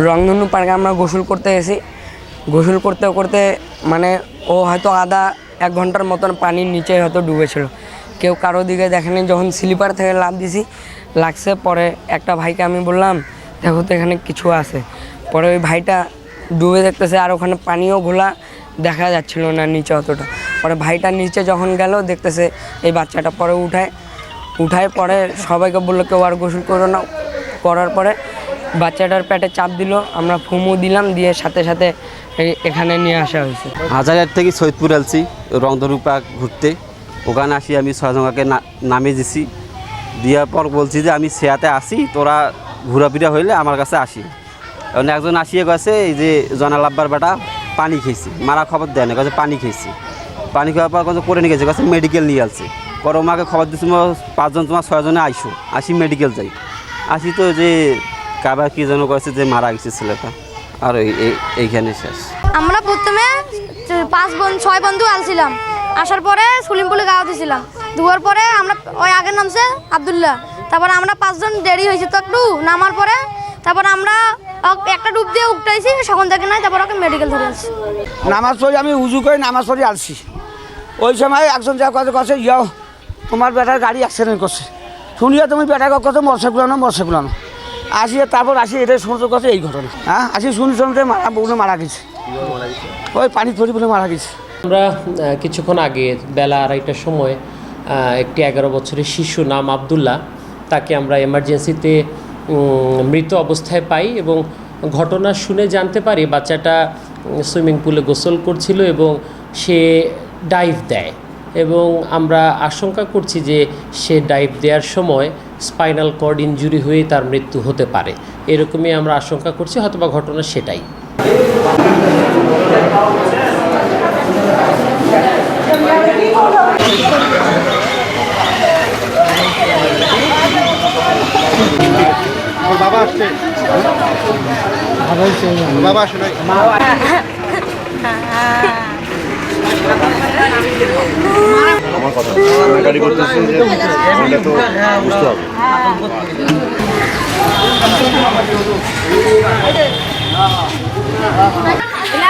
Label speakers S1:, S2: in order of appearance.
S1: রংধনু পার্কে আমরা গোসল করতে গেছি। গোসল করতে করতে মানে ও হয়তো আধা 1 ঘন্টার মতন পানির নিচে হয়তো ডুবেছিল, কেউ কারো দিকে দেখেনি। যখন স্লিপার থেকে লাফ দিছি লাগছে, পরে একটা ভাইকে আমি বললাম দেখো তো এখানে কিছু আছে। পরে ওই ভাইটা ডুবে দেখতেছে, আর ওখানে পানিও ঘোলা, দেখা যাচ্ছিল না নিচে অতটা। পরে ভাইটা নিচে যখন গেল দেখতেছে এই বাচ্চাটা, পরে উঠায় পরে সবাইকে বললো কেউ আর গোসল করো না। করার পরে বাচ্চাটার পেটে চাপ দিল, আমরা ফুমু দিলাম, দিয়ে সাথে সাথে এখানে নিয়ে আসা হয়েছে।
S2: হাজারহাট থেকে সৈয়দপুর আলছি রংধনু পার্ক ঘুরতে। ওখানে আসি আমি 6 জনকে নামিয়ে দিছি, দেওয়ার পর বলছি যে আমি সেয়াতে আসি, তোরা ঘোরাফেরা হইলে আমার কাছে আসি। এখন একজন আসিয়ে গেছে এই যে জনাল আব্বার বেটা পানি খেয়েছি, মারা খবর দেয় না, কাছে পানি খেয়েছি। পানি খাওয়ার পর কাছে করে নিয়ে গেছে, কাছে মেডিকেল নিয়ে আসছে। পরে আমাকে খবর দিচ্ছি 5 জন, তোমার 6 জনে আইসো। আসি মেডিকেল যাই, আসি তো যে কাবার কি যেন করেছে যে মারা গেছে ছেলেটা, আর এইখানে শেষ।
S3: আমরা প্রথমে 6 বন্ধু আলছিলাম, আসার পরে সুইমিং পুলে গাওয়া দিয়েছিলাম। দুয়ার পরে আমরা ওই আগের নামছে আবদুল্লাহ, তারপরে আমরা 5 জন দেরি হয়েছে তো একটু নামার পরে, তারপর আমরা একটা ডুব দিয়ে উঠতেছি, সখন থেকে নাই, তারপর ওকে মেডিকেল ধরে আসছি।
S4: নামাজ পড়ি আমি উজু করে নামাজ পড়ি আসছি। ওই সময় একজন যা কথা কাছে ইয়াও তোমার বেটার গাড়ি অ্যাক্সিডেন্ট করছে, শুনিয়ে তুমি বেটাকে কত মরছে কুলানো আসিয়ে তারপর আসি এটাই শুনতে কথা এই ঘটনা। হ্যাঁ আসি শুনতে মারা গেছে, ওই পানি তৈরি বলে মারা গেছে।
S5: আমরা কিছুক্ষণ আগে বেলা 2:30টার সময় একটি 11 বছরের শিশু নাম আবদুল্লাহ, তাকে আমরা এমার্জেন্সিতে মৃত অবস্থায় পাই এবং ঘটনা শুনে জানতে পারি বাচ্চাটা সুইমিং পুলে গোসল করছিল এবং সে ডাইভ দেয়, এবং আমরা আশঙ্কা করছি যে সে ডাইভ দেওয়ার সময় স্পাইনাল কর্ড ইনজুরি হয়ে তার মৃত্যু হতে পারে। এরকমই আমরা আশঙ্কা করছি, হয়তোবা ঘটনা সেটাই।
S6: বাবা আসছে, বাবা আসে নাই। আমার কথা গাড়ি করতেছে যে এটা তো বুঝতে হবে।
S3: না